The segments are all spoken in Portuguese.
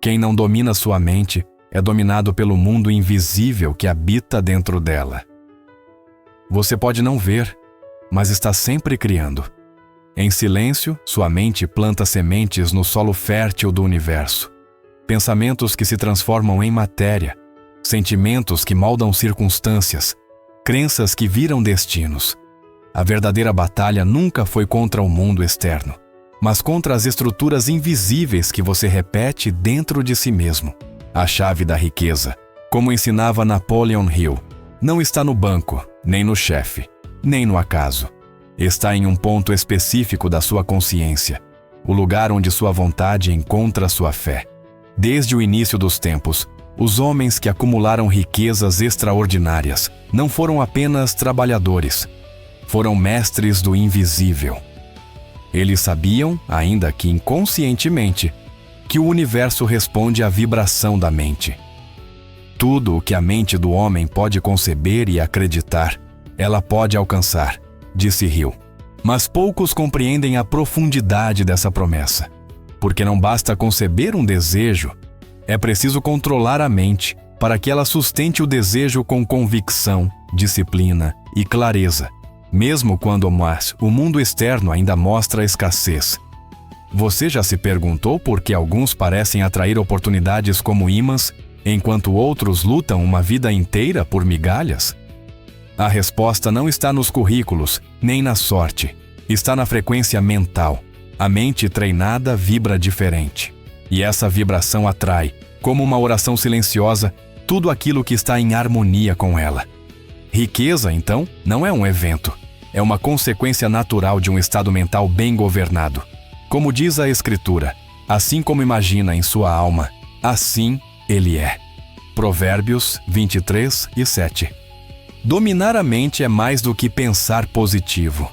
Quem não domina sua mente é dominado pelo mundo invisível que habita dentro dela. Você pode não ver, mas está sempre criando. Em silêncio, sua mente planta sementes no solo fértil do universo. Pensamentos que se transformam em matéria, sentimentos que moldam circunstâncias, crenças que viram destinos. A verdadeira batalha nunca foi contra o mundo externo, mas contra as estruturas invisíveis que você repete dentro de si mesmo. A chave da riqueza, como ensinava Napoleon Hill, não está no banco, nem no chefe, nem no acaso. Está em um ponto específico da sua consciência, o lugar onde sua vontade encontra sua fé. Desde o início dos tempos, os homens que acumularam riquezas extraordinárias não foram apenas trabalhadores, foram mestres do invisível. Eles sabiam, ainda que inconscientemente, que o universo responde à vibração da mente. Tudo o que a mente do homem pode conceber e acreditar, ela pode alcançar, disse Hill. Mas poucos compreendem a profundidade dessa promessa. Porque não basta conceber um desejo, é preciso controlar a mente para que ela sustente o desejo com convicção, disciplina e clareza, mesmo quando o mundo externo ainda mostra escassez. Você já se perguntou por que alguns parecem atrair oportunidades como ímãs, enquanto outros lutam uma vida inteira por migalhas? A resposta não está nos currículos, nem na sorte. Está na frequência mental. A mente treinada vibra diferente. E essa vibração atrai, como uma oração silenciosa, tudo aquilo que está em harmonia com ela. Riqueza, então, não é um evento. É uma consequência natural de um estado mental bem governado. Como diz a Escritura, assim como imagina em sua alma, assim ele é. Provérbios 23:7. Dominar a mente é mais do que pensar positivo.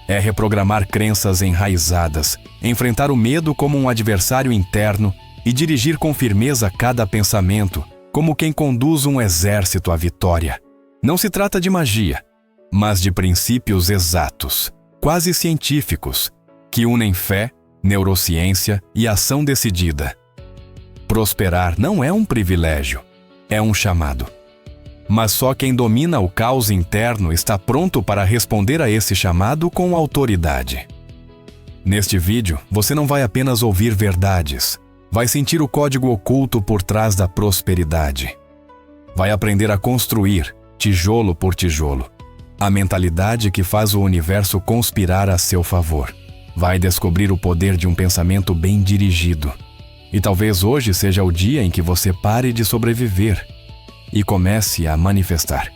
É reprogramar crenças enraizadas, enfrentar o medo como um adversário interno e dirigir com firmeza cada pensamento, como quem conduz um exército à vitória. Não se trata de magia, mas de princípios exatos, quase científicos, que unem fé, neurociência e ação decidida. Prosperar não é um privilégio, é um chamado. Mas só quem domina o caos interno está pronto para responder a esse chamado com autoridade. Neste vídeo, você não vai apenas ouvir verdades, vai sentir o código oculto por trás da prosperidade. Vai aprender a construir, tijolo por tijolo, a mentalidade que faz o universo conspirar a seu favor. Vai descobrir o poder de um pensamento bem dirigido. E talvez hoje seja o dia em que você pare de sobreviver e comece a manifestar.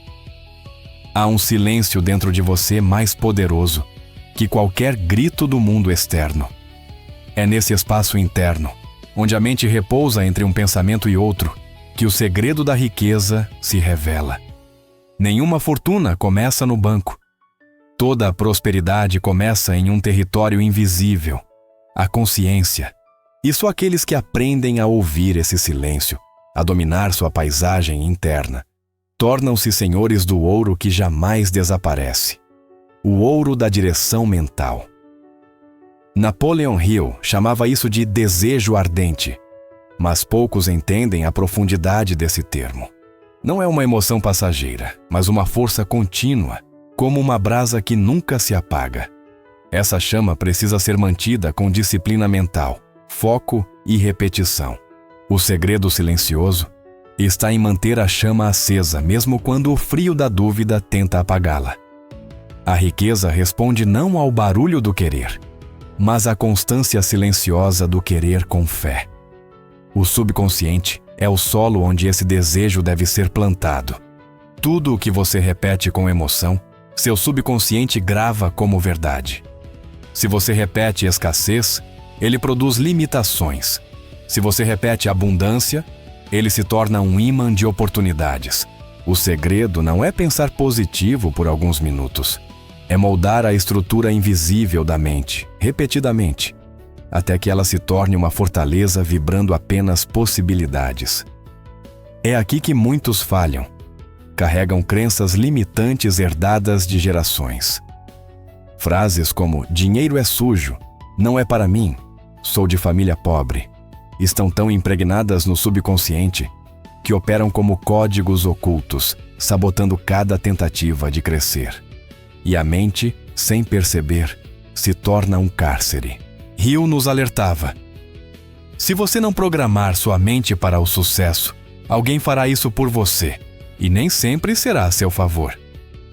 Há um silêncio dentro de você mais poderoso que qualquer grito do mundo externo. É nesse espaço interno, onde a mente repousa entre um pensamento e outro, que o segredo da riqueza se revela. Nenhuma fortuna começa no banco. Toda a prosperidade começa em um território invisível, a consciência. E só aqueles que aprendem a ouvir esse silêncio, a dominar sua paisagem interna, tornam-se senhores do ouro que jamais desaparece. O ouro da direção mental. Napoleon Hill chamava isso de desejo ardente, mas poucos entendem a profundidade desse termo. Não é uma emoção passageira, mas uma força contínua, como uma brasa que nunca se apaga. Essa chama precisa ser mantida com disciplina mental, foco e repetição. O segredo silencioso está em manter a chama acesa, mesmo quando o frio da dúvida tenta apagá-la. A riqueza responde não ao barulho do querer, mas à constância silenciosa do querer com fé. O subconsciente é o solo onde esse desejo deve ser plantado. Tudo o que você repete com emoção, seu subconsciente grava como verdade. Se você repete escassez, ele produz limitações. Se você repete abundância, ele se torna um ímã de oportunidades. O segredo não é pensar positivo por alguns minutos. É moldar a estrutura invisível da mente, repetidamente, até que ela se torne uma fortaleza vibrando apenas possibilidades. É aqui que muitos falham. Carregam crenças limitantes herdadas de gerações. Frases como "dinheiro é sujo", "não é para mim", "sou de família pobre", estão tão impregnadas no subconsciente que operam como códigos ocultos, sabotando cada tentativa de crescer. E a mente, sem perceber, se torna um cárcere. Hill nos alertava: se você não programar sua mente para o sucesso, alguém fará isso por você, e nem sempre será a seu favor.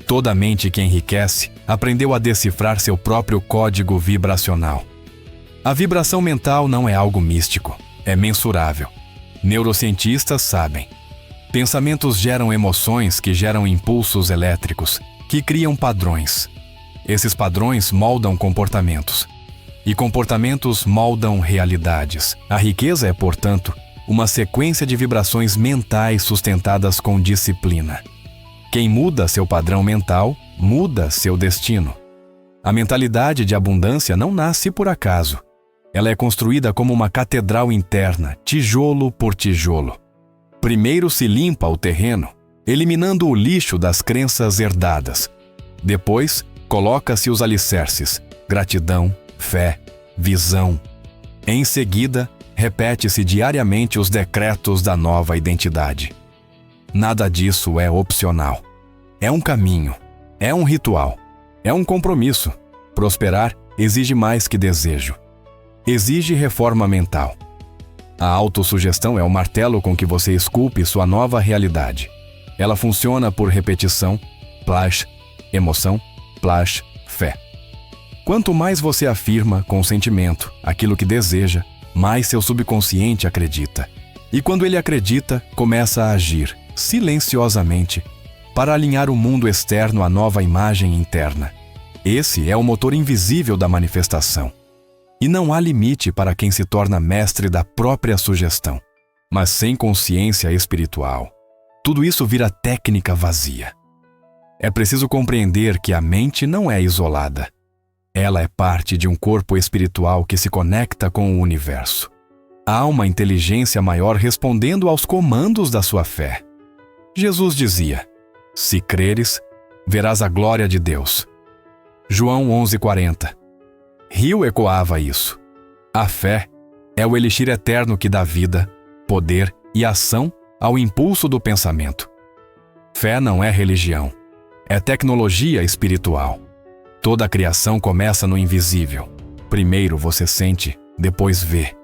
Toda mente que enriquece aprendeu a decifrar seu próprio código vibracional. A vibração mental não é algo místico, é mensurável. Neurocientistas sabem. Pensamentos geram emoções que geram impulsos elétricos, que criam padrões. Esses padrões moldam comportamentos. E comportamentos moldam realidades. A riqueza é, portanto, uma sequência de vibrações mentais sustentadas com disciplina. Quem muda seu padrão mental, muda seu destino. A mentalidade de abundância não nasce por acaso. Ela é construída como uma catedral interna, tijolo por tijolo. Primeiro se limpa o terreno, eliminando o lixo das crenças herdadas. Depois, coloca-se os alicerces, gratidão, fé, visão. Em seguida, repete-se diariamente os decretos da nova identidade. Nada disso é opcional. É um caminho, é um ritual, é um compromisso. Prosperar exige mais que desejo. Exige reforma mental. A autossugestão é o martelo com que você esculpe sua nova realidade. Ela funciona por repetição, plash, emoção, plash, fé. Quanto mais você afirma com sentimento aquilo que deseja, mais seu subconsciente acredita. E quando ele acredita, começa a agir, silenciosamente, para alinhar o mundo externo à nova imagem interna. Esse é o motor invisível da manifestação. E não há limite para quem se torna mestre da própria sugestão. Mas sem consciência espiritual, tudo isso vira técnica vazia. É preciso compreender que a mente não é isolada. Ela é parte de um corpo espiritual que se conecta com o universo. Há uma inteligência maior respondendo aos comandos da sua fé. Jesus dizia: se creres, verás a glória de Deus. João 11:40. Hill ecoava isso. A fé é o elixir eterno que dá vida, poder e ação ao impulso do pensamento. Fé não é religião, é tecnologia espiritual. Toda a criação começa no invisível. Primeiro você sente, depois vê.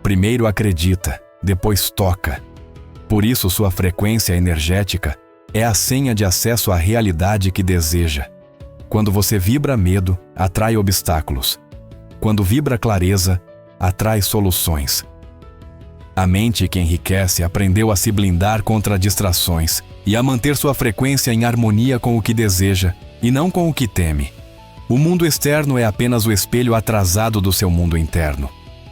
Primeiro acredita, depois toca. Por isso sua frequência energética é a senha de acesso à realidade que deseja. Quando você vibra medo, atrai obstáculos. Quando vibra clareza, atrai soluções. A mente que enriquece aprendeu a se blindar contra distrações e a manter sua frequência em harmonia com o que deseja e não com o que teme. O mundo externo é apenas o espelho atrasado do seu mundo interno.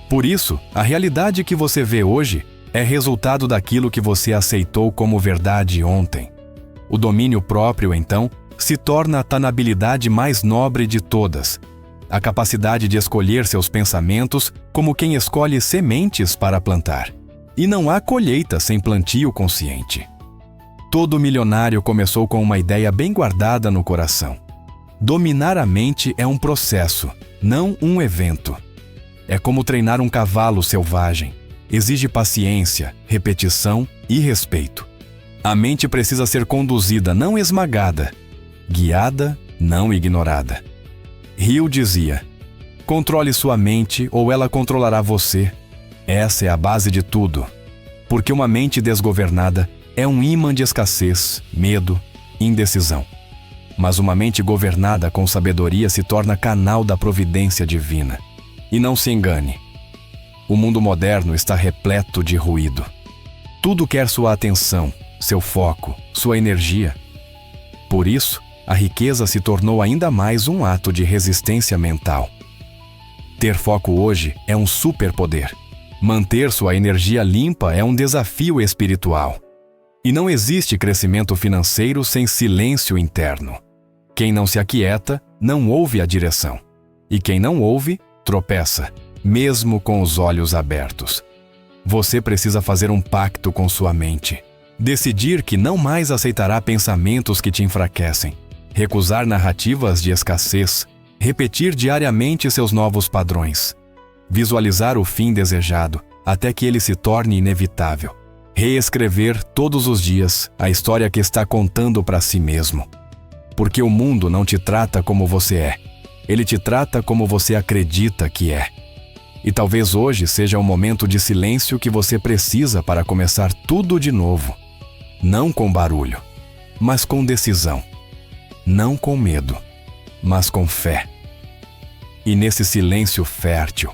Por isso, a realidade que você vê hoje é resultado daquilo que você aceitou como verdade ontem. O domínio próprio, então, se torna a tanabilidade mais nobre de todas, a capacidade de escolher seus pensamentos como quem escolhe sementes para plantar. E não há colheita sem plantio consciente. Todo milionário começou com uma ideia bem guardada no coração. Dominar a mente é um processo, não um evento. É como treinar um cavalo selvagem. Exige paciência, repetição e respeito. A mente precisa ser conduzida, não esmagada. Guiada, não ignorada. Hill dizia: controle sua mente ou ela controlará você. Essa é a base de tudo. Porque uma mente desgovernada é um ímã de escassez, medo, indecisão. Mas uma mente governada com sabedoria se torna canal da providência divina. E não se engane. O mundo moderno está repleto de ruído. Tudo quer sua atenção, seu foco, sua energia. Por isso, a riqueza se tornou ainda mais um ato de resistência mental. Ter foco hoje é um superpoder. Manter sua energia limpa é um desafio espiritual. E não existe crescimento financeiro sem silêncio interno. Quem não se aquieta, não ouve a direção. E quem não ouve, tropeça, mesmo com os olhos abertos. Você precisa fazer um pacto com sua mente. Decidir que não mais aceitará pensamentos que te enfraquecem. Recusar narrativas de escassez. Repetir diariamente seus novos padrões. Visualizar o fim desejado até que ele se torne inevitável. Reescrever todos os dias a história que está contando para si mesmo. Porque o mundo não te trata como você é. Ele te trata como você acredita que é. E talvez hoje seja o momento de silêncio que você precisa para começar tudo de novo. Não com barulho, mas com decisão. Não com medo, mas com fé. E nesse silêncio fértil,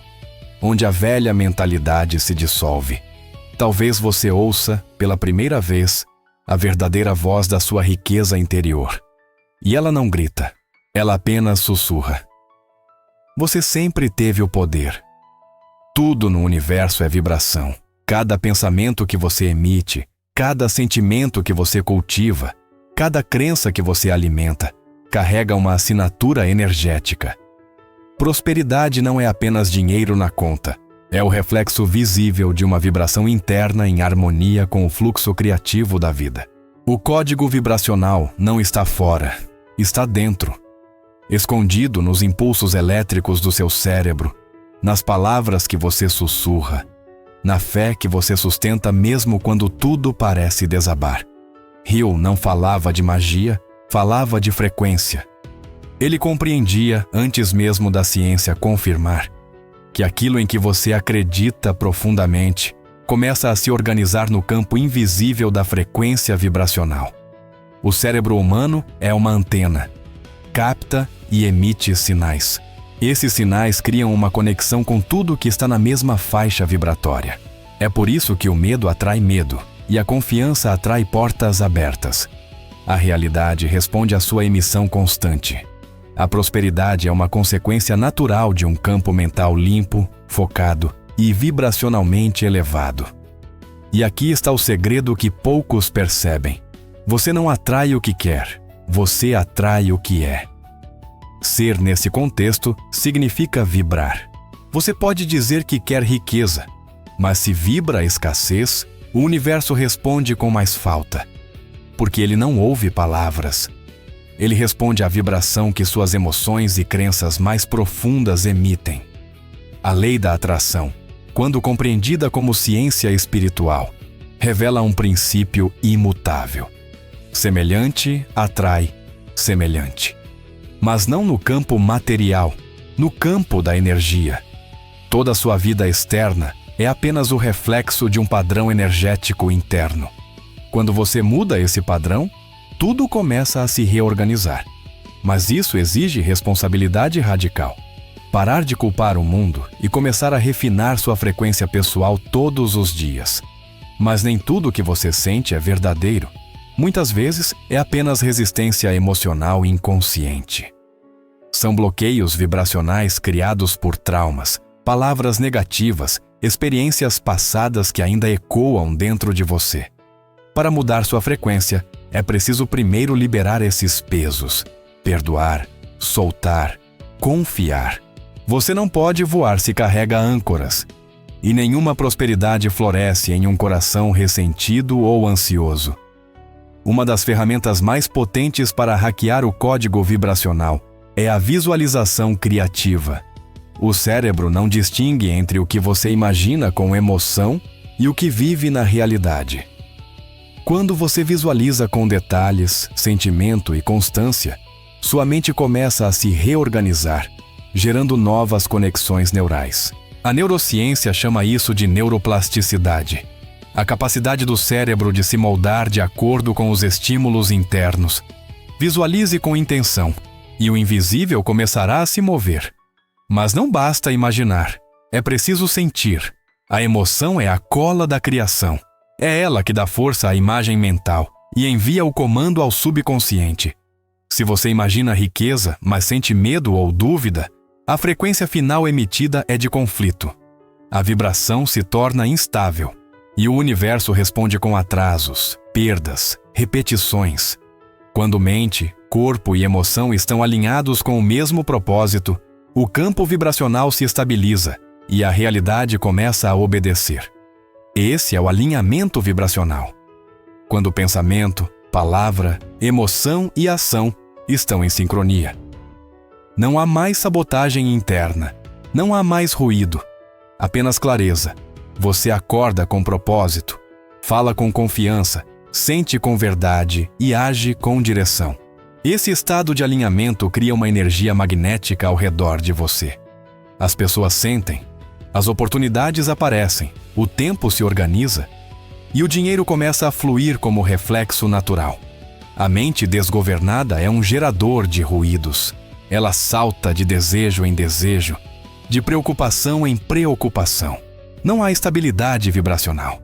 onde a velha mentalidade se dissolve, talvez você ouça, pela primeira vez, a verdadeira voz da sua riqueza interior. E ela não grita, ela apenas sussurra. Você sempre teve o poder. Tudo no universo é vibração. Cada pensamento que você emite, cada sentimento que você cultiva, cada crença que você alimenta, carrega uma assinatura energética. Prosperidade não é apenas dinheiro na conta. É o reflexo visível de uma vibração interna em harmonia com o fluxo criativo da vida. O código vibracional não está fora, está dentro. Escondido nos impulsos elétricos do seu cérebro, nas palavras que você sussurra, na fé que você sustenta mesmo quando tudo parece desabar. Hill não falava de magia, falava de frequência. Ele compreendia, antes mesmo da ciência confirmar, que aquilo em que você acredita profundamente começa a se organizar no campo invisível da frequência vibracional. O cérebro humano é uma antena. Capta e emite sinais. Esses sinais criam uma conexão com tudo que está na mesma faixa vibratória. É por isso que o medo atrai medo e a confiança atrai portas abertas. A realidade responde à sua emissão constante. A prosperidade é uma consequência natural de um campo mental limpo, focado e vibracionalmente elevado. E aqui está o segredo que poucos percebem. Você não atrai o que quer, você atrai o que é. Ser nesse contexto significa vibrar. Você pode dizer que quer riqueza, mas se vibra a escassez, o universo responde com mais falta. Porque ele não ouve palavras. Ele responde à vibração que suas emoções e crenças mais profundas emitem. A lei da atração, quando compreendida como ciência espiritual, revela um princípio imutável. Semelhante atrai semelhante. Mas não no campo material, no campo da energia. Toda a sua vida externa é apenas o reflexo de um padrão energético interno. Quando você muda esse padrão, tudo começa a se reorganizar. Mas isso exige responsabilidade radical. Parar de culpar o mundo e começar a refinar sua frequência pessoal todos os dias. Mas nem tudo que você sente é verdadeiro. Muitas vezes é apenas resistência emocional inconsciente. São bloqueios vibracionais criados por traumas, palavras negativas, experiências passadas que ainda ecoam dentro de você. Para mudar sua frequência, é preciso primeiro liberar esses pesos, perdoar, soltar, confiar. Você não pode voar se carrega âncoras, e nenhuma prosperidade floresce em um coração ressentido ou ansioso. Uma das ferramentas mais potentes para hackear o código vibracional é a visualização criativa. O cérebro não distingue entre o que você imagina com emoção e o que vive na realidade. Quando você visualiza com detalhes, sentimento e constância, sua mente começa a se reorganizar, gerando novas conexões neurais. A neurociência chama isso de neuroplasticidade. A capacidade do cérebro de se moldar de acordo com os estímulos internos. Visualize com intenção, e o invisível começará a se mover. Mas não basta imaginar, é preciso sentir. A emoção é a cola da criação. É ela que dá força à imagem mental e envia o comando ao subconsciente. Se você imagina riqueza, mas sente medo ou dúvida, a frequência final emitida é de conflito. A vibração se torna instável e o universo responde com atrasos, perdas, repetições. Quando mente, corpo e emoção estão alinhados com o mesmo propósito, o campo vibracional se estabiliza e a realidade começa a obedecer. Esse é o alinhamento vibracional. Quando pensamento, palavra, emoção e ação estão em sincronia. Não há mais sabotagem interna, não há mais ruído, apenas clareza. Você acorda com propósito, fala com confiança, sente com verdade e age com direção. Esse estado de alinhamento cria uma energia magnética ao redor de você. As pessoas sentem, as oportunidades aparecem, o tempo se organiza e o dinheiro começa a fluir como reflexo natural. A mente desgovernada é um gerador de ruídos. Ela salta de desejo em desejo, de preocupação em preocupação. Não há estabilidade vibracional.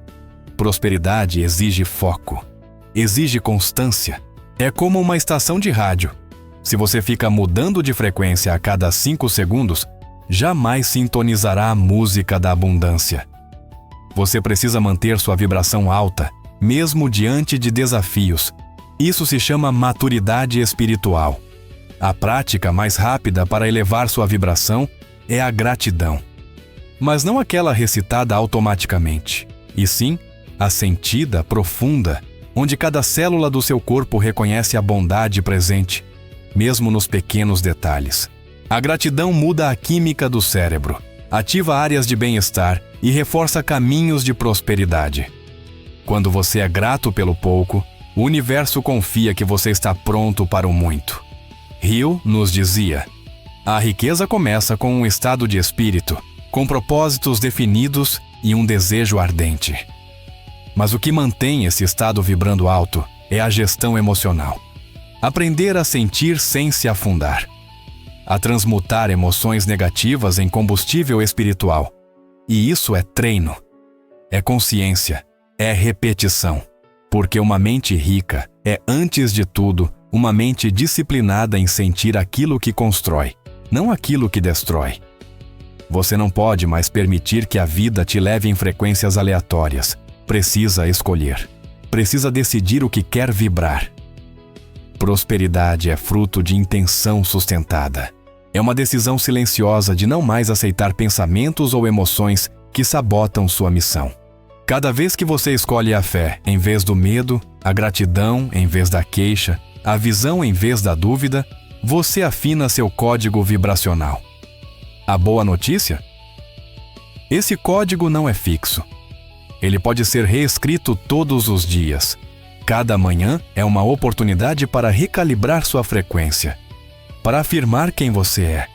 Prosperidade exige foco, exige constância. É como uma estação de rádio. Se você fica mudando de frequência a cada 5 segundos, jamais sintonizará a música da abundância. Você precisa manter sua vibração alta, mesmo diante de desafios. Isso se chama maturidade espiritual. A prática mais rápida para elevar sua vibração é a gratidão. Mas não aquela recitada automaticamente, e sim a sentida profunda, onde cada célula do seu corpo reconhece a bondade presente, mesmo nos pequenos detalhes. A gratidão muda a química do cérebro, ativa áreas de bem-estar e reforça caminhos de prosperidade. Quando você é grato pelo pouco, o universo confia que você está pronto para o muito. Hill nos dizia: a riqueza começa com um estado de espírito, com propósitos definidos e um desejo ardente. Mas o que mantém esse estado vibrando alto é a gestão emocional. Aprender a sentir sem se afundar. A transmutar emoções negativas em combustível espiritual. E isso é treino. É consciência. É repetição. Porque uma mente rica é, antes de tudo, uma mente disciplinada em sentir aquilo que constrói, não aquilo que destrói. Você não pode mais permitir que a vida te leve em frequências aleatórias. Precisa escolher. Precisa decidir o que quer vibrar. Prosperidade é fruto de intenção sustentada. É uma decisão silenciosa de não mais aceitar pensamentos ou emoções que sabotam sua missão. Cada vez que você escolhe a fé em vez do medo, a gratidão em vez da queixa, a visão em vez da dúvida, você afina seu código vibracional. A boa notícia? Esse código não é fixo. Ele pode ser reescrito todos os dias. Cada manhã é uma oportunidade para recalibrar sua frequência, para afirmar quem você é,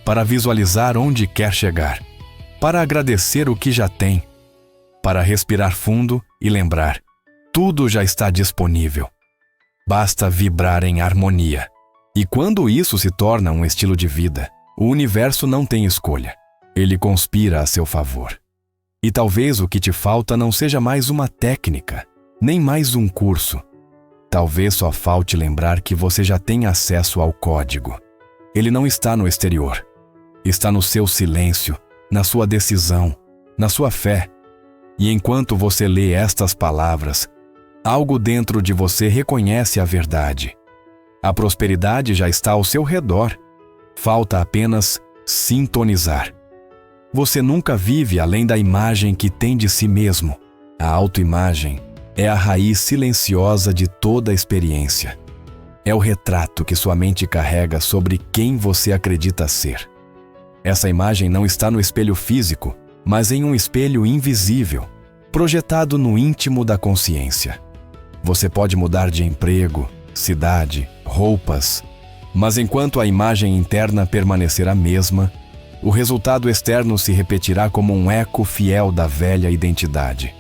para visualizar onde quer chegar, para agradecer o que já tem, para respirar fundo e lembrar: tudo já está disponível. Basta vibrar em harmonia. E quando isso se torna um estilo de vida, o universo não tem escolha. Ele conspira a seu favor. E talvez o que te falta não seja mais uma técnica, nem mais um curso. Talvez só falte lembrar que você já tem acesso ao código. Ele não está no exterior. Está no seu silêncio, na sua decisão, na sua fé. E enquanto você lê estas palavras, algo dentro de você reconhece a verdade. A prosperidade já está ao seu redor. Falta apenas sintonizar. Você nunca vive além da imagem que tem de si mesmo. A autoimagem é a raiz silenciosa de toda a experiência. É o retrato que sua mente carrega sobre quem você acredita ser. Essa imagem não está no espelho físico, mas em um espelho invisível, projetado no íntimo da consciência. Você pode mudar de emprego, cidade, roupas, mas enquanto a imagem interna permanecer a mesma, o resultado externo se repetirá como um eco fiel da velha identidade.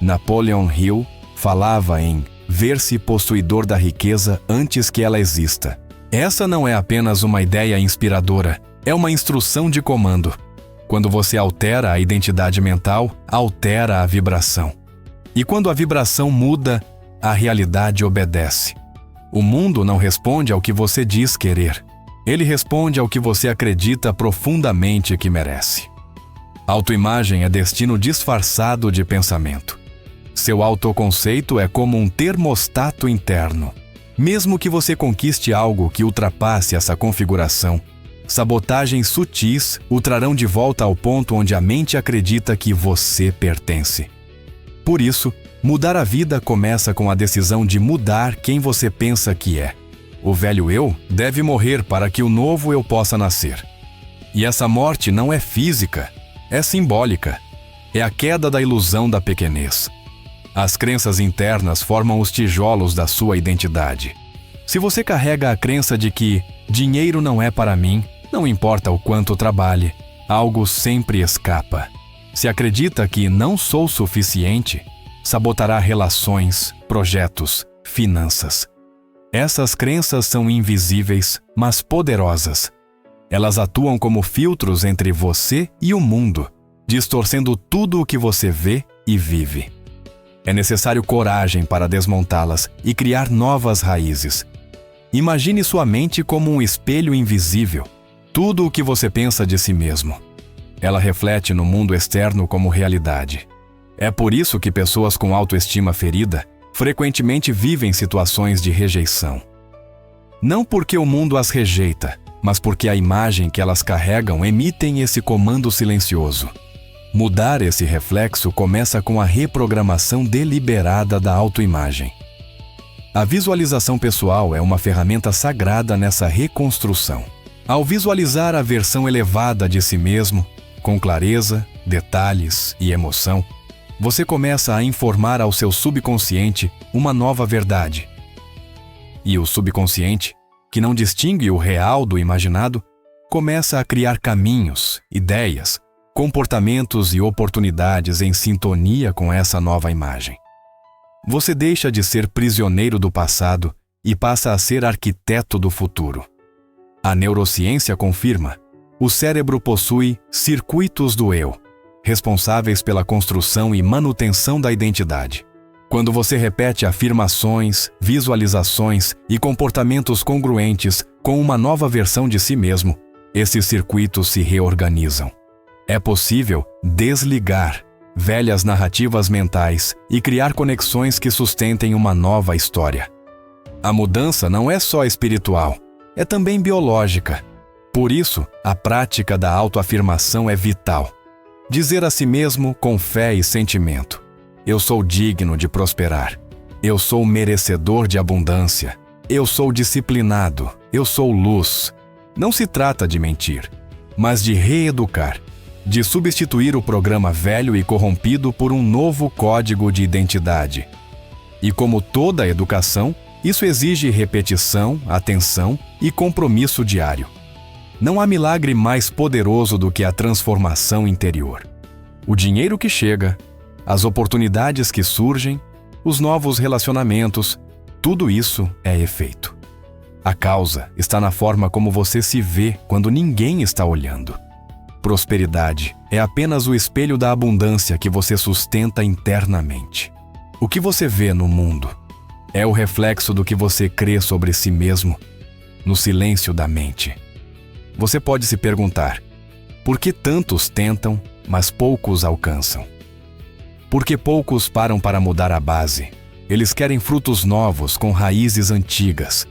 Napoleon Hill falava em ver-se possuidor da riqueza antes que ela exista. Essa não é apenas uma ideia inspiradora, é uma instrução de comando. Quando você altera a identidade mental, altera a vibração. E quando a vibração muda, a realidade obedece. O mundo não responde ao que você diz querer. Ele responde ao que você acredita profundamente que merece. Autoimagem é destino disfarçado de pensamento. Seu autoconceito é como um termostato interno. Mesmo que você conquiste algo que ultrapasse essa configuração, sabotagens sutis o trarão de volta ao ponto onde a mente acredita que você pertence. Por isso, mudar a vida começa com a decisão de mudar quem você pensa que é. O velho eu deve morrer para que o novo eu possa nascer. E essa morte não é física, é simbólica. É a queda da ilusão da pequenez. As crenças internas formam os tijolos da sua identidade. Se você carrega a crença de que dinheiro não é para mim, não importa o quanto trabalhe, algo sempre escapa. Se acredita que não sou suficiente, sabotará relações, projetos, finanças. Essas crenças são invisíveis, mas poderosas. Elas atuam como filtros entre você e o mundo, distorcendo tudo o que você vê e vive. É necessário coragem para desmontá-las e criar novas raízes. Imagine sua mente como um espelho invisível. Tudo o que você pensa de si mesmo. Ela reflete no mundo externo como realidade. É por isso que pessoas com autoestima ferida frequentemente vivem situações de rejeição. Não porque o mundo as rejeita, mas porque a imagem que elas carregam emitem esse comando silencioso. Mudar esse reflexo começa com a reprogramação deliberada da autoimagem. A visualização pessoal é uma ferramenta sagrada nessa reconstrução. Ao visualizar a versão elevada de si mesmo, com clareza, detalhes e emoção, você começa a informar ao seu subconsciente uma nova verdade. E o subconsciente, que não distingue o real do imaginado, começa a criar caminhos, ideias, comportamentos e oportunidades em sintonia com essa nova imagem. Você deixa de ser prisioneiro do passado e passa a ser arquiteto do futuro. A neurociência confirma: o cérebro possui circuitos do eu, responsáveis pela construção e manutenção da identidade. Quando você repete afirmações, visualizações e comportamentos congruentes com uma nova versão de si mesmo, esses circuitos se reorganizam. É possível desligar velhas narrativas mentais e criar conexões que sustentem uma nova história. A mudança não é só espiritual, é também biológica. Por isso, a prática da autoafirmação é vital. Dizer a si mesmo com fé e sentimento: eu sou digno de prosperar, eu sou merecedor de abundância, eu sou disciplinado, eu sou luz. Não se trata de mentir, mas de reeducar, de substituir o programa velho e corrompido por um novo código de identidade. E como toda educação, isso exige repetição, atenção e compromisso diário. Não há milagre mais poderoso do que a transformação interior. O dinheiro que chega, as oportunidades que surgem, os novos relacionamentos, tudo isso é efeito. A causa está na forma como você se vê quando ninguém está olhando. Prosperidade é apenas o espelho da abundância que você sustenta internamente. O que você vê no mundo é o reflexo do que você crê sobre si mesmo no silêncio da mente. Você pode se perguntar: por que tantos tentam, mas poucos alcançam? Porque poucos param para mudar a base. Eles querem frutos novos com raízes antigas.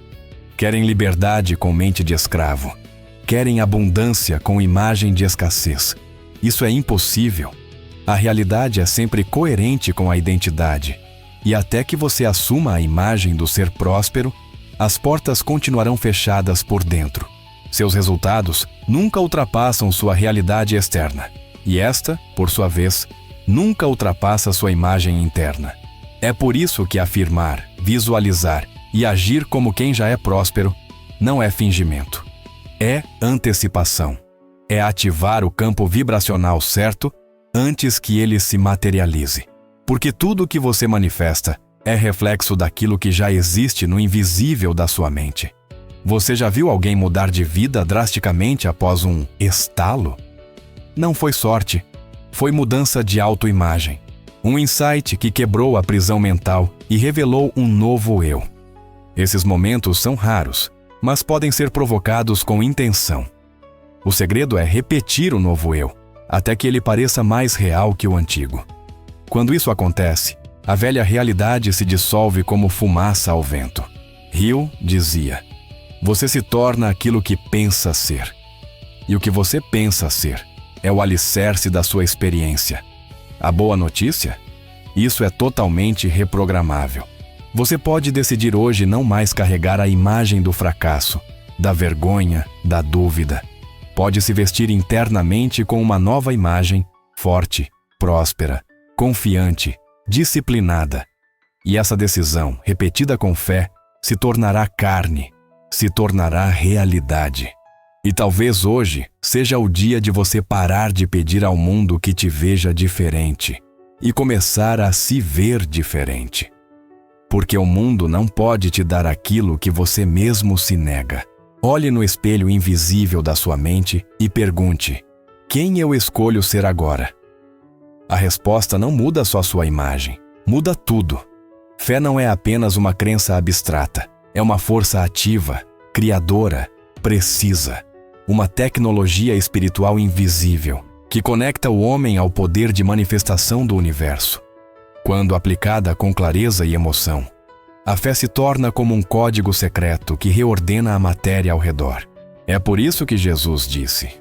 Querem liberdade com mente de escravo. Querem abundância com imagem de escassez. Isso é impossível. A realidade é sempre coerente com a identidade. E até que você assuma a imagem do ser próspero, as portas continuarão fechadas por dentro. Seus resultados nunca ultrapassam sua realidade externa. E esta, por sua vez, nunca ultrapassa sua imagem interna. É por isso que afirmar, visualizar e agir como quem já é próspero não é fingimento. É antecipação. É ativar o campo vibracional certo antes que ele se materialize. Porque tudo o que você manifesta é reflexo daquilo que já existe no invisível da sua mente. Você já viu alguém mudar de vida drasticamente após um estalo? Não foi sorte, foi mudança de autoimagem. Um insight que quebrou a prisão mental e revelou um novo eu. Esses momentos são raros, mas podem ser provocados com intenção. O segredo é repetir o novo eu, até que ele pareça mais real que o antigo. Quando isso acontece, a velha realidade se dissolve como fumaça ao vento. Hill dizia: você se torna aquilo que pensa ser. E o que você pensa ser é o alicerce da sua experiência. A boa notícia? Isso é totalmente reprogramável. Você pode decidir hoje não mais carregar a imagem do fracasso, da vergonha, da dúvida. Pode se vestir internamente com uma nova imagem, forte, próspera, confiante, disciplinada. E essa decisão, repetida com fé, se tornará carne, se tornará realidade. E talvez hoje seja o dia de você parar de pedir ao mundo que te veja diferente e começar a se ver diferente. Porque o mundo não pode te dar aquilo que você mesmo se nega. Olhe no espelho invisível da sua mente e pergunte: quem eu escolho ser agora? A resposta não muda só sua imagem, muda tudo. Fé não é apenas uma crença abstrata, é uma força ativa, criadora, precisa. Uma tecnologia espiritual invisível que conecta o homem ao poder de manifestação do universo. Quando aplicada com clareza e emoção, a fé se torna como um código secreto que reordena a matéria ao redor. É por isso que Jesus disse: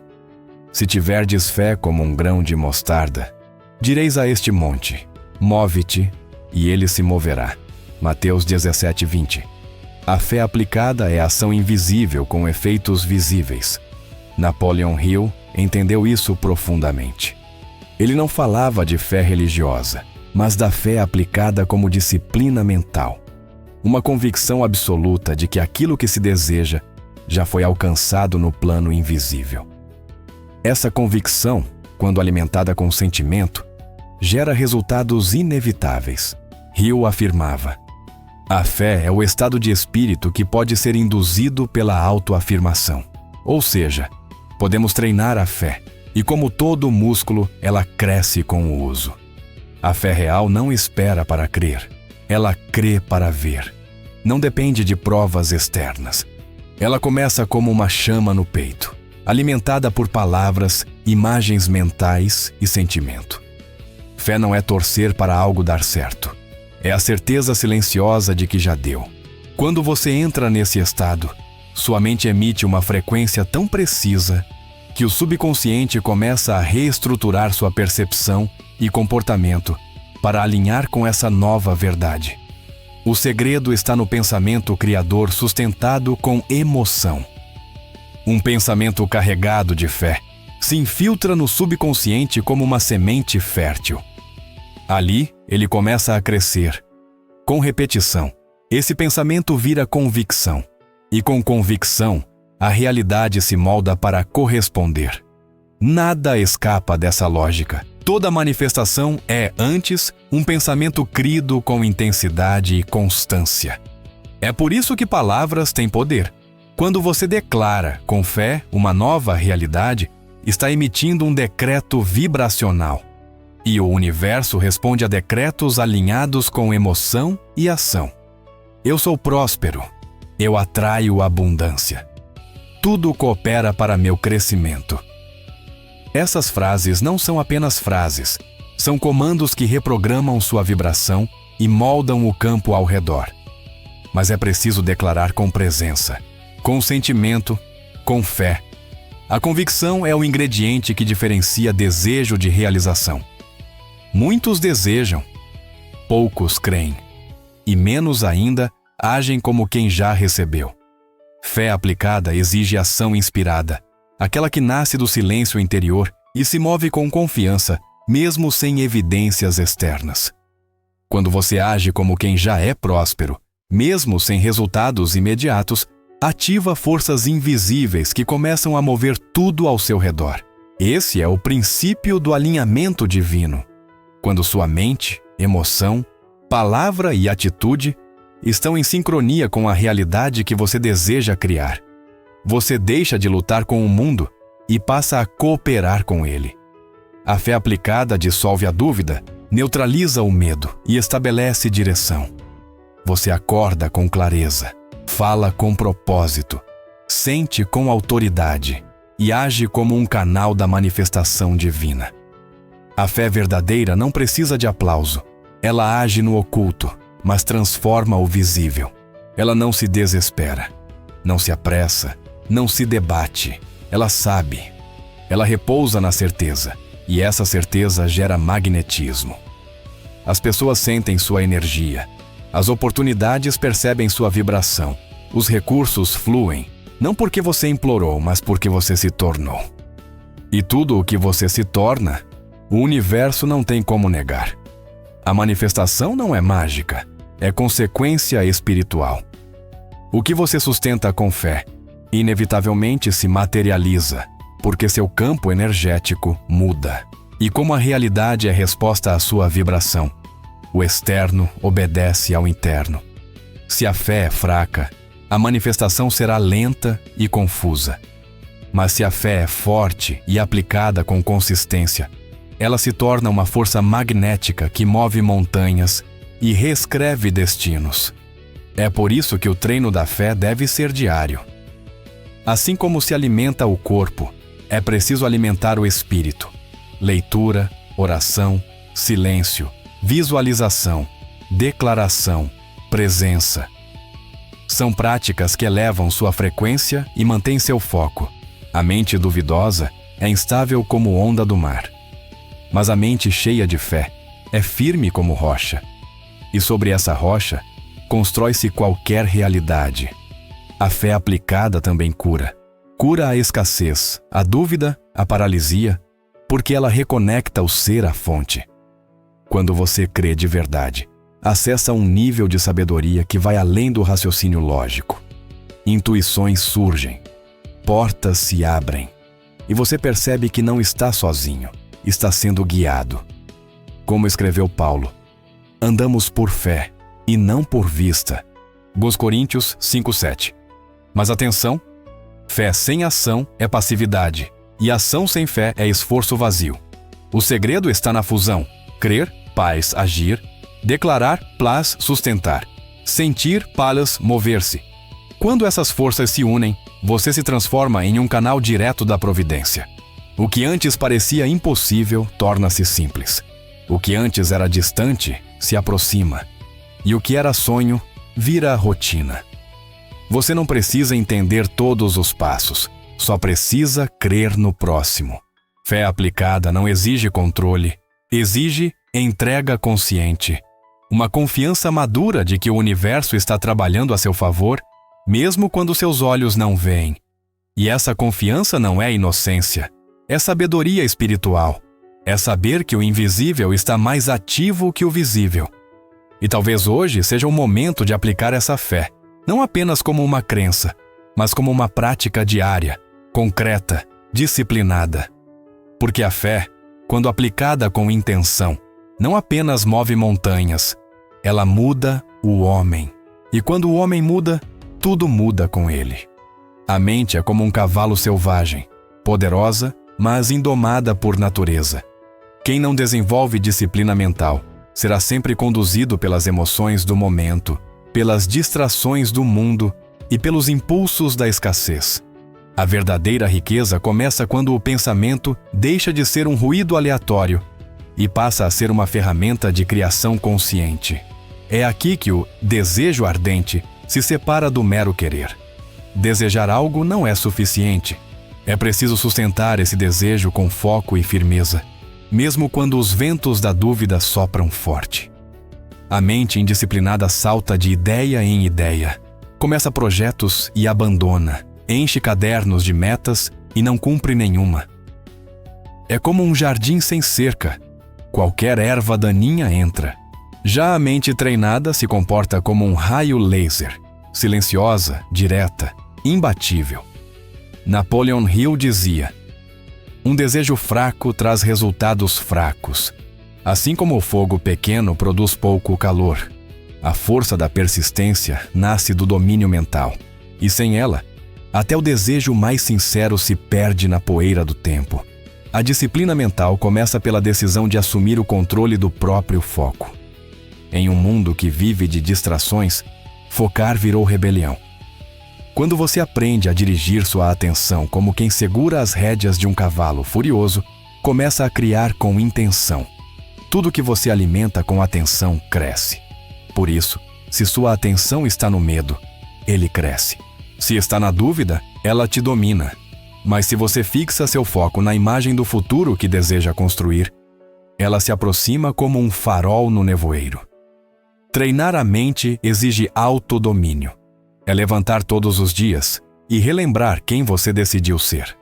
se tiverdes fé como um grão de mostarda, direis a este monte: move-te, e ele se moverá. Mateus 17:20. A fé aplicada é ação invisível com efeitos visíveis. Napoleon Hill entendeu isso profundamente. Ele não falava de fé religiosa, mas da fé aplicada como disciplina mental. Uma convicção absoluta de que aquilo que se deseja já foi alcançado no plano invisível. Essa convicção, quando alimentada com sentimento, gera resultados inevitáveis. Hill afirmava: a fé é o estado de espírito que pode ser induzido pela autoafirmação. Ou seja, podemos treinar a fé, e como todo músculo, ela cresce com o uso. A fé real não espera para crer, ela crê para ver. Não depende de provas externas. Ela começa como uma chama no peito, alimentada por palavras, imagens mentais e sentimento. Fé não é torcer para algo dar certo. É a certeza silenciosa de que já deu. Quando você entra nesse estado, sua mente emite uma frequência tão precisa que o subconsciente começa a reestruturar sua percepção e comportamento para alinhar com essa nova verdade. O segredo está no pensamento criador sustentado com emoção. Um pensamento carregado de fé se infiltra no subconsciente como uma semente fértil. Ali, ele começa a crescer. Com repetição, esse pensamento vira convicção. E com convicção, a realidade se molda para corresponder. Nada escapa dessa lógica. Toda manifestação é, antes, um pensamento crido com intensidade e constância. É por isso que palavras têm poder. Quando você declara, com fé, uma nova realidade, está emitindo um decreto vibracional. E o universo responde a decretos alinhados com emoção e ação. Eu sou próspero. Eu atraio abundância. Tudo coopera para meu crescimento. Essas frases não são apenas frases, são comandos que reprogramam sua vibração e moldam o campo ao redor. Mas é preciso declarar com presença, com sentimento, com fé. A convicção é o ingrediente que diferencia desejo de realização. Muitos desejam, poucos creem, e menos ainda agem como quem já recebeu. Fé aplicada exige ação inspirada, aquela que nasce do silêncio interior e se move com confiança, mesmo sem evidências externas. Quando você age como quem já é próspero, mesmo sem resultados imediatos, ativa forças invisíveis que começam a mover tudo ao seu redor. Esse é o princípio do alinhamento divino. Quando sua mente, emoção, palavra e atitude estão em sincronia com a realidade que você deseja criar, você deixa de lutar com o mundo e passa a cooperar com ele. A fé aplicada dissolve a dúvida, neutraliza o medo e estabelece direção. Você acorda com clareza, fala com propósito, sente com autoridade e age como um canal da manifestação divina. A fé verdadeira não precisa de aplauso. Ela age no oculto, mas transforma o visível. Ela não se desespera, não se apressa, não se debate. Ela sabe. Ela repousa na certeza, e essa certeza gera magnetismo. As pessoas sentem sua energia. As oportunidades percebem sua vibração. Os recursos fluem, não porque você implorou, mas porque você se tornou. E tudo o que você se torna, O universo não tem como negar. A manifestação não é mágica, é consequência espiritual. O que você sustenta com fé, inevitavelmente se materializa, porque seu campo energético muda. E como a realidade é resposta à sua vibração, o externo obedece ao interno. Se a fé é fraca, a manifestação será lenta e confusa. Mas se a fé é forte e aplicada com consistência, ela se torna uma força magnética que move montanhas e reescreve destinos. É por isso que o treino da fé deve ser diário. Assim como se alimenta o corpo, é preciso alimentar o espírito. Leitura, oração, silêncio, visualização, declaração, presença. São práticas que elevam sua frequência e mantêm seu foco. A mente duvidosa é instável como onda do mar. Mas a mente cheia de fé é firme como rocha. E sobre essa rocha, constrói-se qualquer realidade. A fé aplicada também cura. Cura a escassez, a dúvida, a paralisia, porque ela reconecta o ser à fonte. Quando você crê de verdade, acessa um nível de sabedoria que vai além do raciocínio lógico. Intuições surgem, portas se abrem, e você percebe que não está sozinho, está sendo guiado. Como escreveu Paulo, andamos por fé e não por vista. 2 Coríntios 5:7. Mas atenção, fé sem ação é passividade, e ação sem fé é esforço vazio. O segredo está na fusão: crer, paz, agir; declarar, plas, sustentar; sentir, palas, mover-se. Quando essas forças se unem, você se transforma em um canal direto da providência. O que antes parecia impossível torna-se simples. O que antes era distante se aproxima. E o que era sonho vira rotina. Você não precisa entender todos os passos, só precisa crer no próximo. Fé aplicada não exige controle, exige entrega consciente. Uma confiança madura de que o universo está trabalhando a seu favor, mesmo quando seus olhos não veem. E essa confiança não é inocência, é sabedoria espiritual. É saber que o invisível está mais ativo que o visível. E talvez hoje seja o momento de aplicar essa fé, não apenas como uma crença, mas como uma prática diária, concreta, disciplinada. Porque a fé, quando aplicada com intenção, não apenas move montanhas, ela muda o homem. E quando o homem muda, tudo muda com ele. A mente é como um cavalo selvagem, poderosa, mas indomada por natureza. Quem não desenvolve disciplina mental será sempre conduzido pelas emoções do momento, pelas distrações do mundo e pelos impulsos da escassez. A verdadeira riqueza começa quando o pensamento deixa de ser um ruído aleatório e passa a ser uma ferramenta de criação consciente. É aqui que o desejo ardente se separa do mero querer. Desejar algo não é suficiente. É preciso sustentar esse desejo com foco e firmeza, mesmo quando os ventos da dúvida sopram forte. A mente indisciplinada salta de ideia em ideia, começa projetos e abandona, enche cadernos de metas e não cumpre nenhuma. É como um jardim sem cerca. Qualquer erva daninha entra. Já a mente treinada se comporta como um raio laser, silenciosa, direta, imbatível. Napoleon Hill dizia: um desejo fraco traz resultados fracos. Assim como o fogo pequeno produz pouco calor, a força da persistência nasce do domínio mental. E sem ela, até o desejo mais sincero se perde na poeira do tempo. A disciplina mental começa pela decisão de assumir o controle do próprio foco. Em um mundo que vive de distrações, focar virou rebelião. Quando você aprende a dirigir sua atenção como quem segura as rédeas de um cavalo furioso, começa a criar com intenção. Tudo que você alimenta com atenção cresce. Por isso, se sua atenção está no medo, ele cresce. Se está na dúvida, ela te domina. Mas se você fixa seu foco na imagem do futuro que deseja construir, ela se aproxima como um farol no nevoeiro. Treinar a mente exige autodomínio. É levantar todos os dias e relembrar quem você decidiu ser.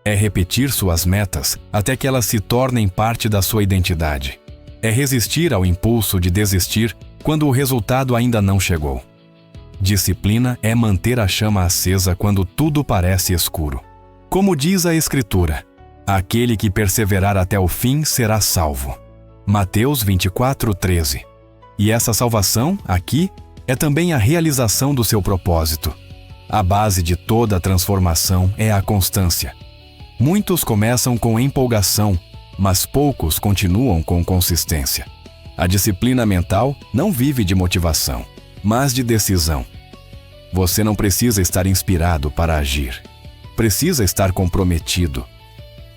É repetir suas metas até que elas se tornem parte da sua identidade. É resistir ao impulso de desistir quando o resultado ainda não chegou. Disciplina é manter a chama acesa quando tudo parece escuro. Como diz a Escritura, aquele que perseverar até o fim será salvo. Mateus 24:13. E essa salvação, aqui, é também a realização do seu propósito. A base de toda a transformação é a constância. Muitos começam com empolgação, mas poucos continuam com consistência. A disciplina mental não vive de motivação, mas de decisão. Você não precisa estar inspirado para agir. Precisa estar comprometido.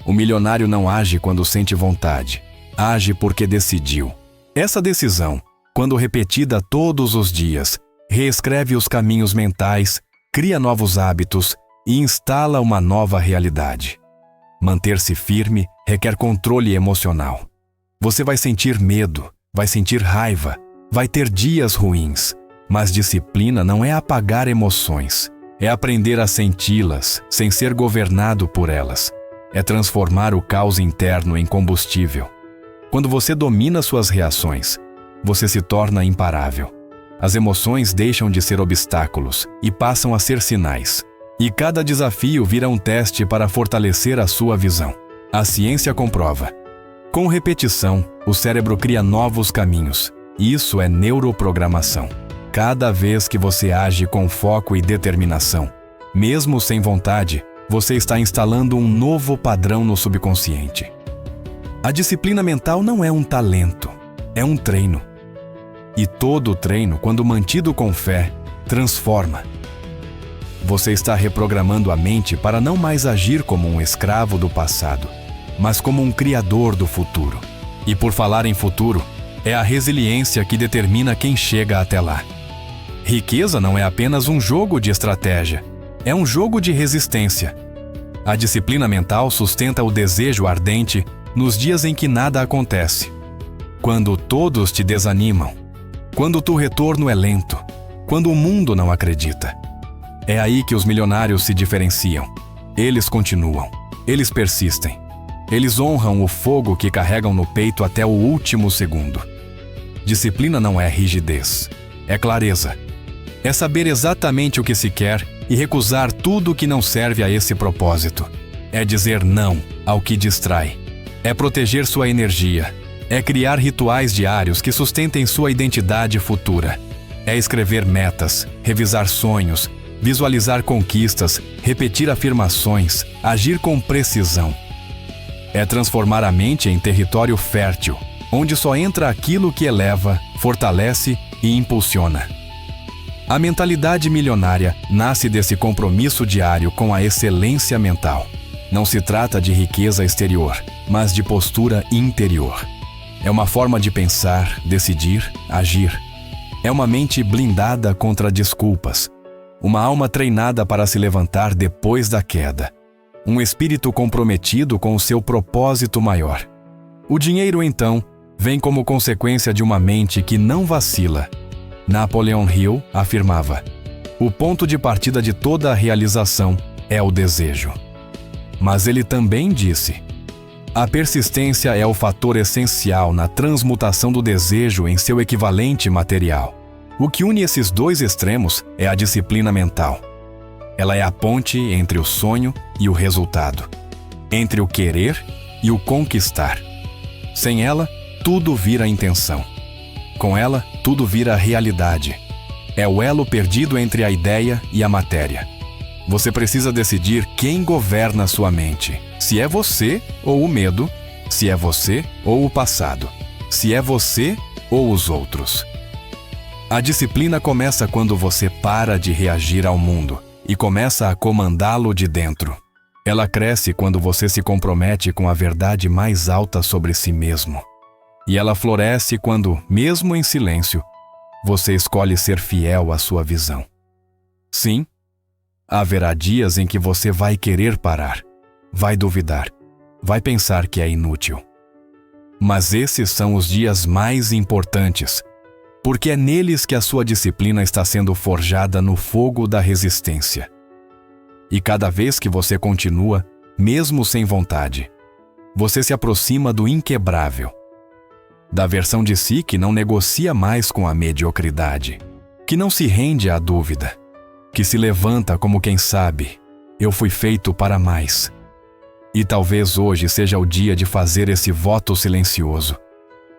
O milionário não age quando sente vontade. Age porque decidiu. Essa decisão, quando repetida todos os dias, reescreve os caminhos mentais, cria novos hábitos e instala uma nova realidade. Manter-se firme requer controle emocional. Você vai sentir medo, vai sentir raiva, vai ter dias ruins. Mas disciplina não é apagar emoções. É aprender a senti-las sem ser governado por elas. É transformar o caos interno em combustível. Quando você domina suas reações, você se torna imparável. As emoções deixam de ser obstáculos e passam a ser sinais. E cada desafio vira um teste para fortalecer a sua visão. A ciência comprova. Com repetição, o cérebro cria novos caminhos. Isso é neuroprogramação. Cada vez que você age com foco e determinação, mesmo sem vontade, você está instalando um novo padrão no subconsciente. A disciplina mental não é um talento, é um treino. E todo treino, quando mantido com fé, transforma. Você está reprogramando a mente para não mais agir como um escravo do passado, mas como um criador do futuro. E por falar em futuro, é a resiliência que determina quem chega até lá. Riqueza não é apenas um jogo de estratégia, é um jogo de resistência. A disciplina mental sustenta o desejo ardente nos dias em que nada acontece. Quando todos te desanimam, quando o retorno é lento, quando o mundo não acredita. É aí que os milionários se diferenciam. Eles continuam, eles persistem. Eles honram o fogo que carregam no peito até o último segundo. Disciplina não é rigidez, é clareza. É saber exatamente o que se quer e recusar tudo que não serve a esse propósito. É dizer não ao que distrai. É proteger sua energia. É criar rituais diários que sustentem sua identidade futura. É escrever metas, revisar sonhos, visualizar conquistas, repetir afirmações, agir com precisão. É transformar a mente em território fértil, onde só entra aquilo que eleva, fortalece e impulsiona. A mentalidade milionária nasce desse compromisso diário com a excelência mental. Não se trata de riqueza exterior, mas de postura interior. É uma forma de pensar, decidir, agir. É uma mente blindada contra desculpas. Uma alma treinada para se levantar depois da queda. Um espírito comprometido com o seu propósito maior. O dinheiro, então, vem como consequência de uma mente que não vacila. Napoleon Hill afirmava: o ponto de partida de toda a realização é o desejo. Mas ele também disse: a persistência é o fator essencial na transmutação do desejo em seu equivalente material. O que une esses dois extremos é a disciplina mental. Ela é a ponte entre o sonho e o resultado, entre o querer e o conquistar. Sem ela, tudo vira intenção. Com ela, tudo vira realidade. É o elo perdido entre a ideia e a matéria. Você precisa decidir quem governa sua mente. Se é você ou o medo, se é você ou o passado, se é você ou os outros. A disciplina começa quando você para de reagir ao mundo e começa a comandá-lo de dentro. Ela cresce quando você se compromete com a verdade mais alta sobre si mesmo. E ela floresce quando, mesmo em silêncio, você escolhe ser fiel à sua visão. Sim, haverá dias em que você vai querer parar, vai duvidar, vai pensar que é inútil. Mas esses são os dias mais importantes, porque é neles que a sua disciplina está sendo forjada no fogo da resistência. E cada vez que você continua, mesmo sem vontade. Você se aproxima do inquebrável, da versão de si que não negocia mais com a mediocridade, que não se rende à dúvida, que se levanta como quem sabe, eu fui feito para mais. E talvez hoje seja o dia de fazer esse voto silencioso,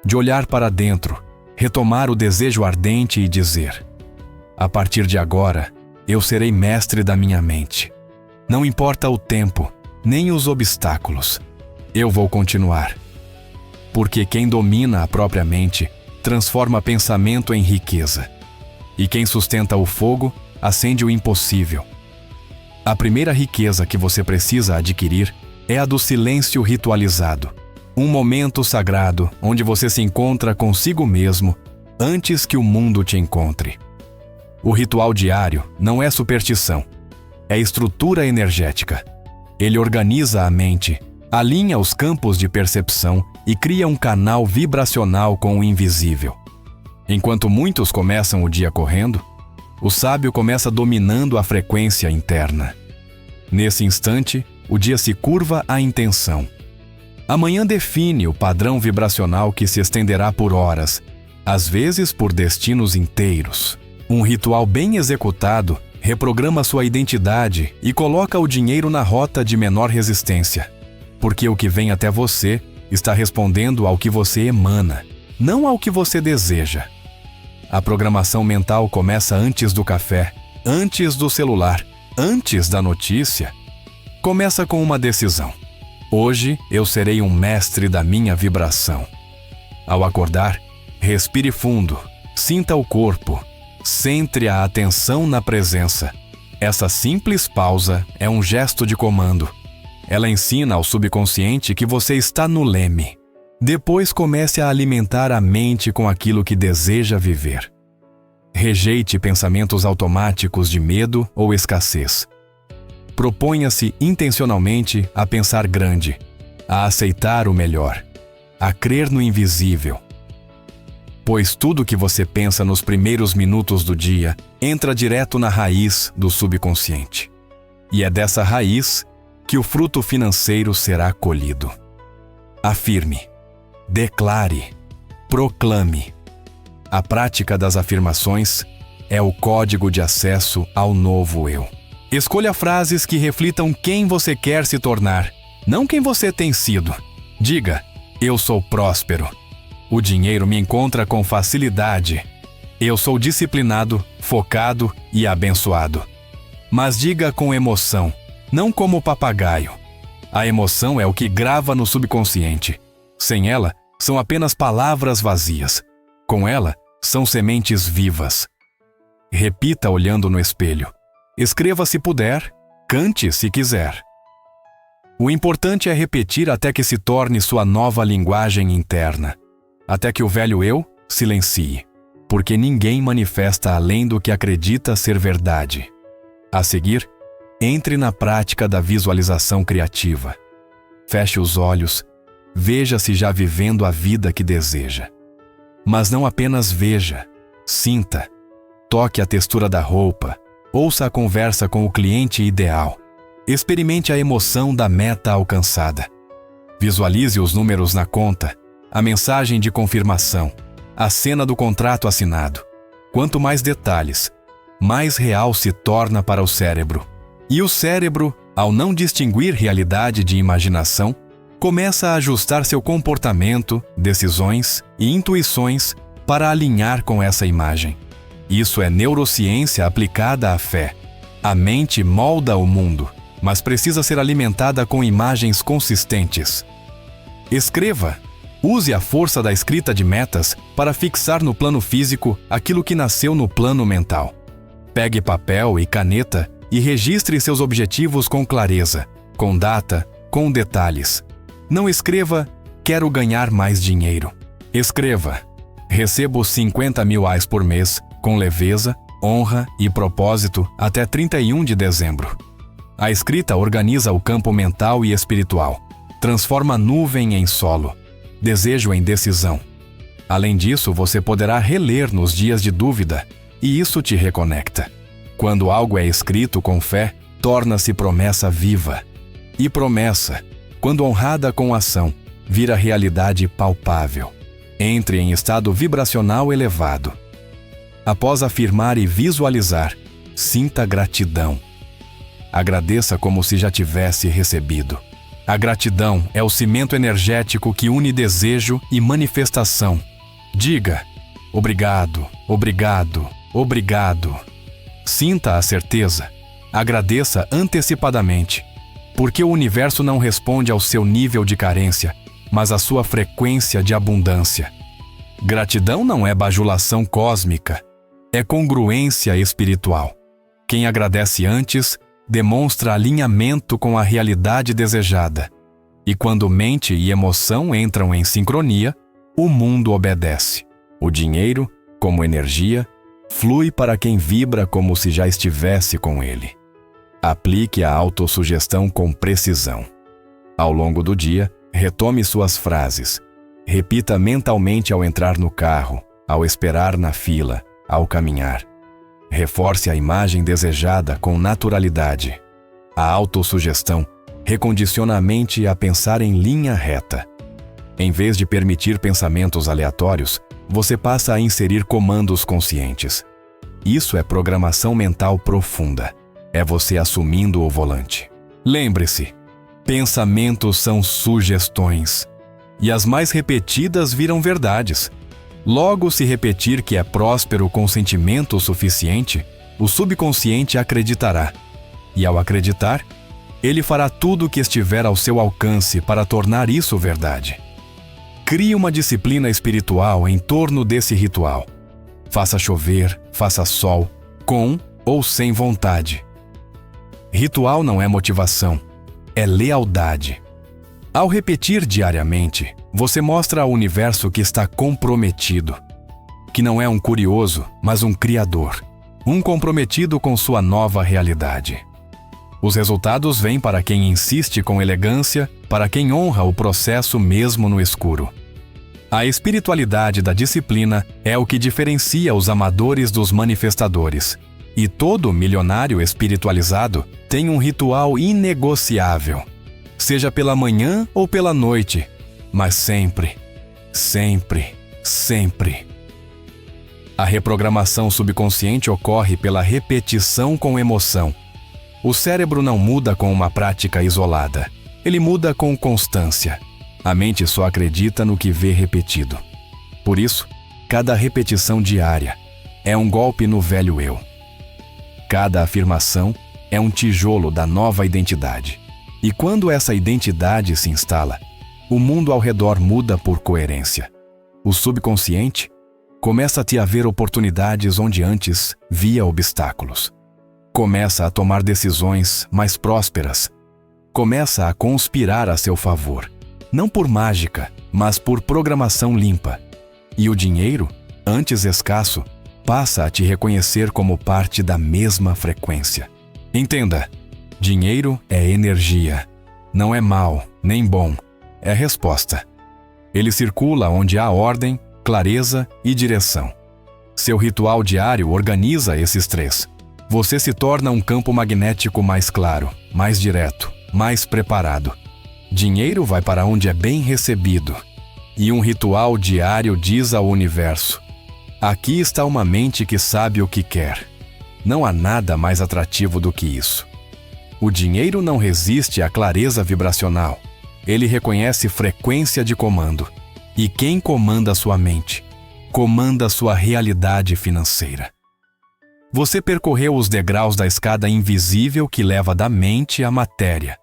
de olhar para dentro, retomar o desejo ardente e dizer: a partir de agora, eu serei mestre da minha mente. Não importa o tempo, nem os obstáculos. Eu vou continuar. Porque quem domina a própria mente transforma pensamento em riqueza. E quem sustenta o fogo acende o impossível. A primeira riqueza que você precisa adquirir é a do silêncio ritualizado. Um momento sagrado onde você se encontra consigo mesmo antes que o mundo te encontre. O ritual diário não é superstição, é estrutura energética. Ele organiza a mente, alinha os campos de percepção e cria um canal vibracional com o invisível. Enquanto muitos começam o dia correndo, o sábio começa dominando a frequência interna. Nesse instante, o dia se curva à intenção. A manhã define o padrão vibracional que se estenderá por horas, às vezes por destinos inteiros. Um ritual bem executado reprograma sua identidade e coloca o dinheiro na rota de menor resistência, porque o que vem até você está respondendo ao que você emana, não ao que você deseja. A programação mental começa antes do café, antes do celular, antes da notícia. Começa com uma decisão. Hoje eu serei um mestre da minha vibração. Ao acordar, respire fundo, sinta o corpo, centre a atenção na presença. Essa simples pausa é um gesto de comando. Ela ensina ao subconsciente que você está no leme. Depois comece a alimentar a mente com aquilo que deseja viver. Rejeite pensamentos automáticos de medo ou escassez. Proponha-se intencionalmente a pensar grande, a aceitar o melhor, a crer no invisível. Pois tudo que você pensa nos primeiros minutos do dia entra direto na raiz do subconsciente. E é dessa raiz que o fruto financeiro será colhido. Afirme, declare, proclame. A prática das afirmações é o código de acesso ao novo eu. Escolha frases que reflitam quem você quer se tornar, não quem você tem sido. Diga, eu sou próspero. O dinheiro me encontra com facilidade. Eu sou disciplinado, focado e abençoado. Mas diga com emoção, não como papagaio. A emoção é o que grava no subconsciente. Sem ela, são apenas palavras vazias. Com ela, são sementes vivas. Repita olhando no espelho. Escreva se puder, cante se quiser. O importante é repetir até que se torne sua nova linguagem interna. Até que o velho eu silencie, porque ninguém manifesta além do que acredita ser verdade. A seguir, entre na prática da visualização criativa. Feche os olhos, veja-se já vivendo a vida que deseja. Mas não apenas veja, sinta, toque a textura da roupa, ouça a conversa com o cliente ideal, experimente a emoção da meta alcançada. Visualize os números na conta, a mensagem de confirmação, a cena do contrato assinado. Quanto mais detalhes, mais real se torna para o cérebro. E o cérebro, ao não distinguir realidade de imaginação, começa a ajustar seu comportamento, decisões e intuições para alinhar com essa imagem. Isso é neurociência aplicada à fé. A mente molda o mundo, mas precisa ser alimentada com imagens consistentes. Escreva. Use a força da escrita de metas para fixar no plano físico aquilo que nasceu no plano mental. Pegue papel e caneta e registre seus objetivos com clareza, com data, com detalhes. Não escreva, quero ganhar mais dinheiro. Escreva, recebo 50 mil reais por mês, com leveza, honra e propósito até 31 de dezembro. A escrita organiza o campo mental e espiritual, transforma nuvem em solo, desejo em decisão. Além disso, você poderá reler nos dias de dúvida, e isso te reconecta. Quando algo é escrito com fé, torna-se promessa viva. E promessa, quando honrada com ação, vira realidade palpável. Entre em estado vibracional elevado. Após afirmar e visualizar, sinta gratidão. Agradeça como se já tivesse recebido. A gratidão é o cimento energético que une desejo e manifestação. Diga: obrigado, obrigado, obrigado. Sinta a certeza. Agradeça antecipadamente, porque o universo não responde ao seu nível de carência, mas à sua frequência de abundância. Gratidão não é bajulação cósmica, é congruência espiritual. Quem agradece antes demonstra alinhamento com a realidade desejada. E quando mente e emoção entram em sincronia, o mundo obedece. O dinheiro, como energia, flui para quem vibra como se já estivesse com ele. Aplique a autossugestão com precisão. Ao longo do dia, retome suas frases. Repita mentalmente ao entrar no carro, ao esperar na fila, ao caminhar. Reforce a imagem desejada com naturalidade. A autossugestão recondiciona a mente a pensar em linha reta. Em vez de permitir pensamentos aleatórios, você passa a inserir comandos conscientes. Isso é programação mental profunda. É você assumindo o volante. Lembre-se, pensamentos são sugestões. E as mais repetidas viram verdades. Logo, se repetir que é próspero com sentimento suficiente, o subconsciente acreditará. E ao acreditar, ele fará tudo o que estiver ao seu alcance para tornar isso verdade. Crie uma disciplina espiritual em torno desse ritual. Faça chover, faça sol, com ou sem vontade. Ritual não é motivação, é lealdade. Ao repetir diariamente, você mostra ao universo que está comprometido, que não é um curioso, mas um criador, um comprometido com sua nova realidade. Os resultados vêm para quem insiste com elegância, para quem honra o processo mesmo no escuro. A espiritualidade da disciplina é o que diferencia os amadores dos manifestadores. E todo milionário espiritualizado tem um ritual inegociável, seja pela manhã ou pela noite, mas sempre, sempre, sempre. A reprogramação subconsciente ocorre pela repetição com emoção. O cérebro não muda com uma prática isolada, ele muda com constância. A mente só acredita no que vê repetido. Por isso, cada repetição diária é um golpe no velho eu. Cada afirmação é um tijolo da nova identidade. E quando essa identidade se instala, o mundo ao redor muda por coerência. O subconsciente começa a te haver oportunidades onde antes via obstáculos. Começa a tomar decisões mais prósperas. Começa a conspirar a seu favor. Não por mágica, mas por programação limpa. E o dinheiro, antes escasso, passa a te reconhecer como parte da mesma frequência. Entenda, dinheiro é energia. Não é mal, nem bom. É resposta. Ele circula onde há ordem, clareza e direção. Seu ritual diário organiza esses três. Você se torna um campo magnético mais claro, mais direto, mais preparado. Dinheiro vai para onde é bem recebido. E um ritual diário diz ao universo: aqui está uma mente que sabe o que quer. Não há nada mais atrativo do que isso. O dinheiro não resiste à clareza vibracional. Ele reconhece frequência de comando. E quem comanda sua mente, comanda sua realidade financeira. Você percorreu os degraus da escada invisível que leva da mente à matéria.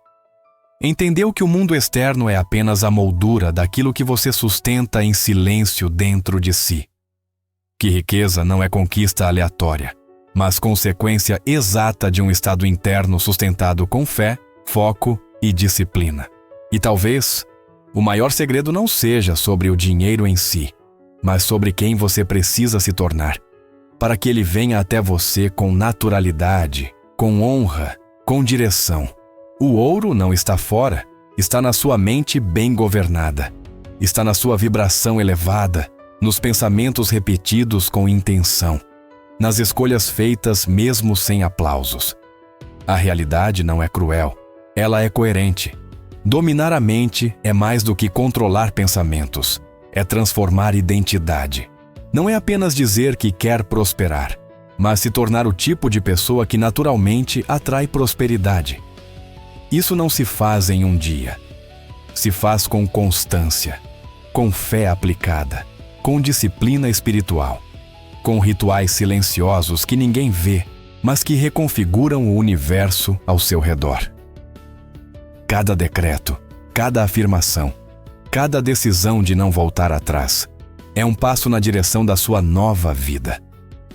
Entendeu que o mundo externo é apenas a moldura daquilo que você sustenta em silêncio dentro de si. Que riqueza não é conquista aleatória, mas consequência exata de um estado interno sustentado com fé, foco e disciplina. E talvez o maior segredo não seja sobre o dinheiro em si, mas sobre quem você precisa se tornar, para que ele venha até você com naturalidade, com honra, com direção. O ouro não está fora, está na sua mente bem governada, está na sua vibração elevada, nos pensamentos repetidos com intenção, nas escolhas feitas mesmo sem aplausos. A realidade não é cruel, Ela é coerente. Dominar a mente é mais do que controlar pensamentos. É transformar identidade. Não é apenas dizer que quer prosperar, mas se tornar o tipo de pessoa que naturalmente atrai prosperidade. Isso não se faz em um dia. Se faz com constância, com fé aplicada, com disciplina espiritual, com rituais silenciosos que ninguém vê, mas que reconfiguram o universo ao seu redor. Cada decreto, cada afirmação, cada decisão de não voltar atrás é um passo na direção da sua nova vida.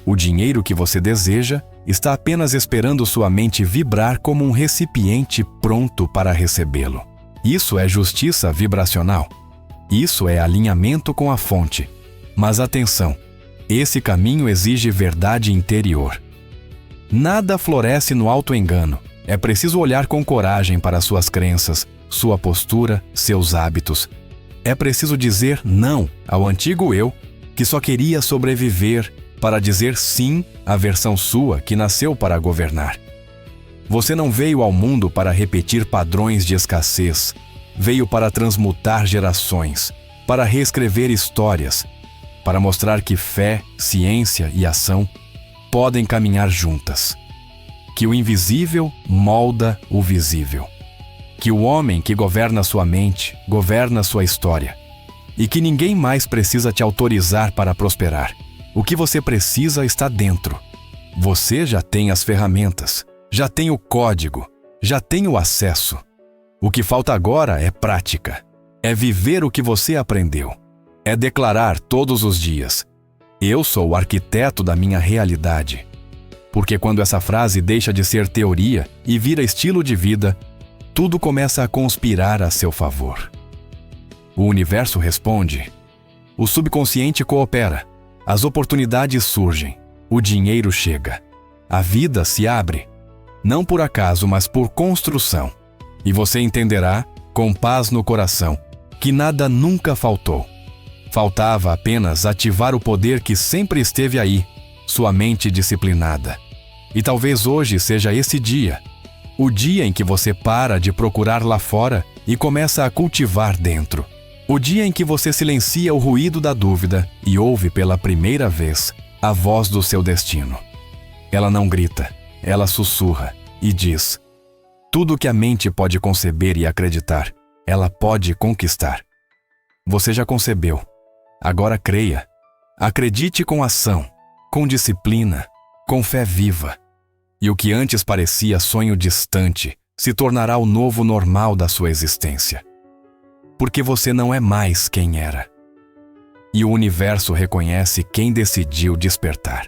O dinheiro que você deseja está apenas esperando sua mente vibrar como um recipiente pronto para recebê-lo. Isso é justiça vibracional. Isso é alinhamento com a fonte. Mas atenção, esse caminho exige verdade interior. Nada floresce no auto-engano. É preciso olhar com coragem para suas crenças, sua postura, seus hábitos. É preciso dizer não ao antigo eu, que só queria sobreviver, para dizer sim à versão sua que nasceu para governar. Você não veio ao mundo para repetir padrões de escassez. Veio para transmutar gerações, para reescrever histórias, para mostrar que fé, ciência e ação podem caminhar juntas. Que o invisível molda o visível. Que o homem que governa sua mente, governa sua história. E que ninguém mais precisa te autorizar para prosperar. O que você precisa está dentro. Você já tem as ferramentas, já tem o código, já tem o acesso. O que falta agora é prática. É viver o que você aprendeu. É declarar todos os dias: eu sou o arquiteto da minha realidade. Porque quando essa frase deixa de ser teoria e vira estilo de vida, tudo começa a conspirar a seu favor. O universo responde. O subconsciente coopera. As oportunidades surgem. O dinheiro chega. A vida se abre. Não por acaso, mas por construção. E você entenderá, com paz no coração, que nada nunca faltou. Faltava apenas ativar o poder que sempre esteve aí, sua mente disciplinada. E talvez hoje seja esse dia, o dia em que você para de procurar lá fora e começa a cultivar dentro. O dia em que você silencia o ruído da dúvida e ouve pela primeira vez a voz do seu destino. Ela não grita, ela sussurra e diz: tudo que a mente pode conceber e acreditar, ela pode conquistar. Você já concebeu. Agora creia. Acredite com ação, com disciplina, com fé viva. E o que antes parecia sonho distante se tornará o novo normal da sua existência. Porque você não é mais quem era. E o universo reconhece quem decidiu despertar.